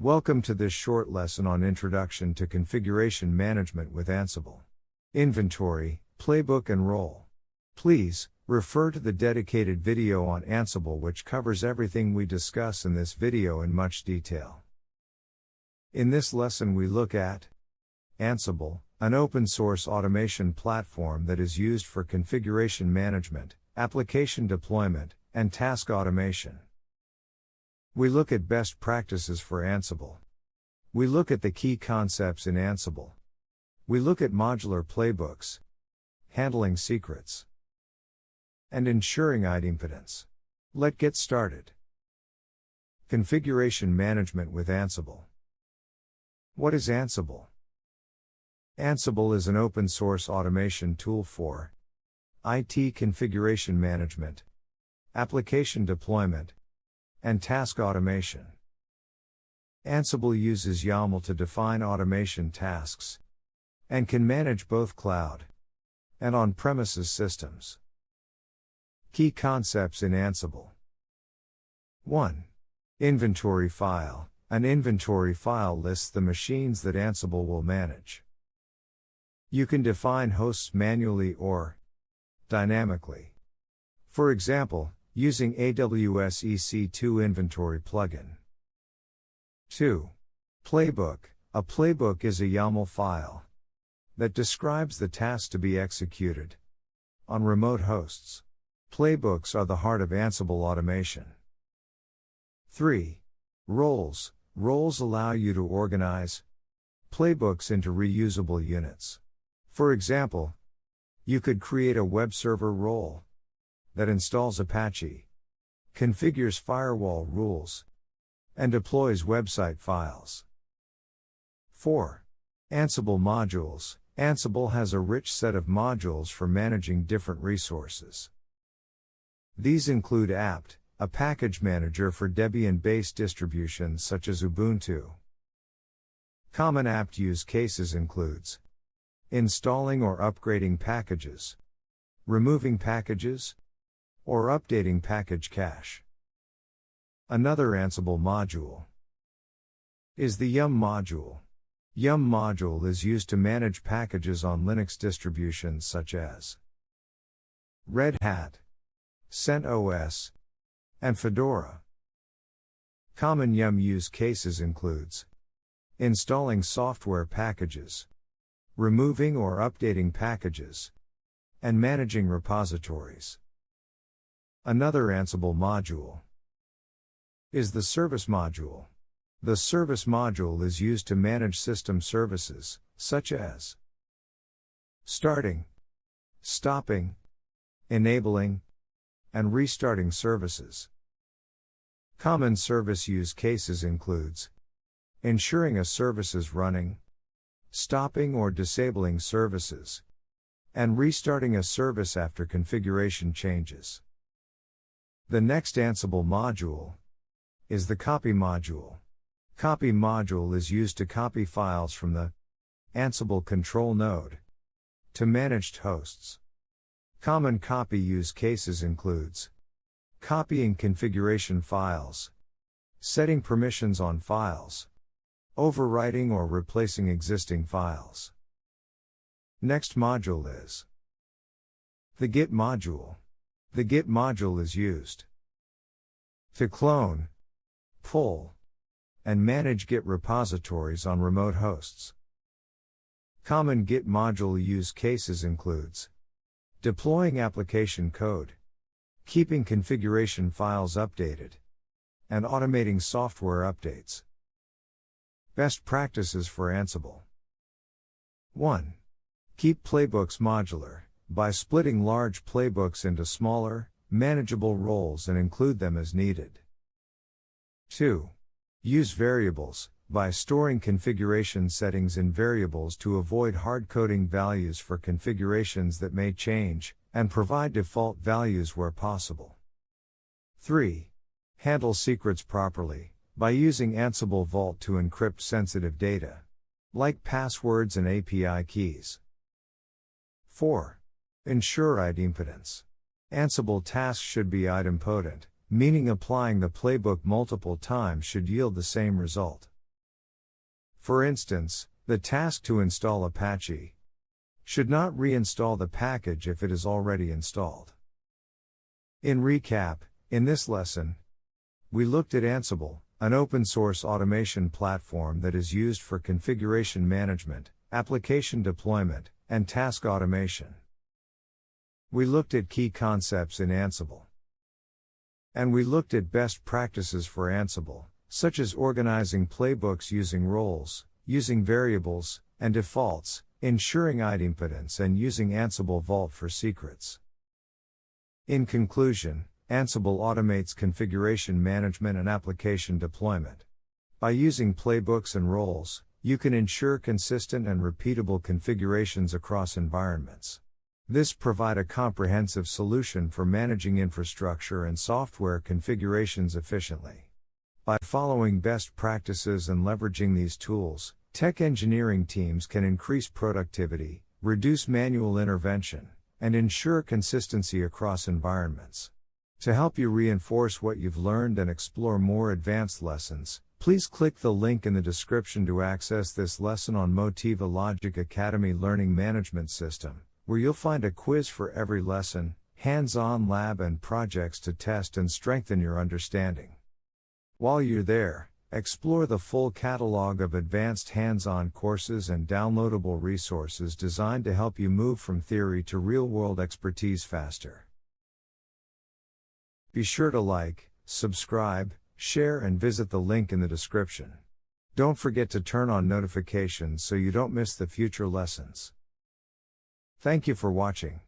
Welcome to this short lesson on Introduction to Configuration Management with Ansible. Inventory, Playbook and Role. Please, refer to the dedicated video on Ansible which covers everything we discuss in this video in much detail. In this lesson we look at Ansible, an open-source automation platform that is used for configuration management, application deployment, and task automation. We look at best practices for Ansible. We look at the key concepts in Ansible. We look at modular playbooks, handling secrets, and ensuring idempotence. Let's get started. Configuration management with Ansible. What is Ansible? Ansible is an open-source automation tool for IT configuration management, application deployment, and task automation. Ansible uses YAML to define automation tasks and can manage both cloud and on-premises systems. Key concepts in Ansible. 1. Inventory file. An inventory file lists the machines that Ansible will manage. You can define hosts manually or dynamically. For example, using AWS EC2 Inventory plugin. 2. Playbook. A playbook is a YAML file that describes the tasks to be executed on remote hosts. Playbooks are the heart of Ansible automation. 3. Roles. Roles allow you to organize playbooks into reusable units. For example, you could create a web server role that installs Apache, configures firewall rules, and deploys website files. 4. Ansible modules. Ansible has a rich set of modules for managing different resources. These include apt, a package manager for Debian-based distributions such as Ubuntu. Common apt use cases includes installing or upgrading packages, removing packages, or updating package cache. Another Ansible module is the YUM module. YUM module is used to manage packages on Linux distributions such as Red Hat, CentOS, and Fedora. Common YUM use cases includes installing software packages, removing or updating packages, and managing repositories. Another Ansible module is the service module. The service module is used to manage system services, such as starting, stopping, enabling, and restarting services. Common service use cases includes ensuring a service is running, stopping or disabling services, and restarting a service after configuration changes. The next Ansible module is the copy module. Copy module is used to copy files from the Ansible control node to managed hosts. Common copy use cases includes copying configuration files, setting permissions on files, overwriting or replacing existing files. Next module is the Git module. The Git module is used to clone, pull, and manage Git repositories on remote hosts. Common Git module use cases includes deploying application code, keeping configuration files updated, and automating software updates. Best practices for Ansible. 1. Keep playbooks modular by splitting large playbooks into smaller, manageable roles and include them as needed. 2. Use variables by storing configuration settings in variables to avoid hard-coding values for configurations that may change, and provide default values where possible. 3. Handle secrets properly by using Ansible Vault to encrypt sensitive data, like passwords and API keys. 4. Ensure idempotence. Ansible tasks should be idempotent, meaning applying the playbook multiple times should yield the same result. For instance, the task to install Apache should not reinstall the package if it is already installed. In recap, in this lesson, we looked at Ansible, an open-source automation platform that is used for configuration management, application deployment, and task automation. We looked at key concepts in Ansible. And we looked at best practices for Ansible, such as organizing playbooks using roles, using variables, and defaults, ensuring idempotence and using Ansible Vault for secrets. In conclusion, Ansible automates configuration management and application deployment. By using playbooks and roles, you can ensure consistent and repeatable configurations across environments. This provides a comprehensive solution for managing infrastructure and software configurations efficiently. By following best practices and leveraging these tools, tech engineering teams can increase productivity, reduce manual intervention, and ensure consistency across environments. To help you reinforce what you've learned and explore more advanced lessons, please click the link in the description to access this lesson on Motiva Logic Academy Learning Management System, where you'll find a quiz for every lesson, hands-on lab and projects to test and strengthen your understanding. While you're there, explore the full catalog of advanced hands-on courses and downloadable resources designed to help you move from theory to real-world expertise faster. Be sure to like, subscribe, share and visit the link in the description. Don't forget to turn on notifications so you don't miss the future lessons. Thank you for watching.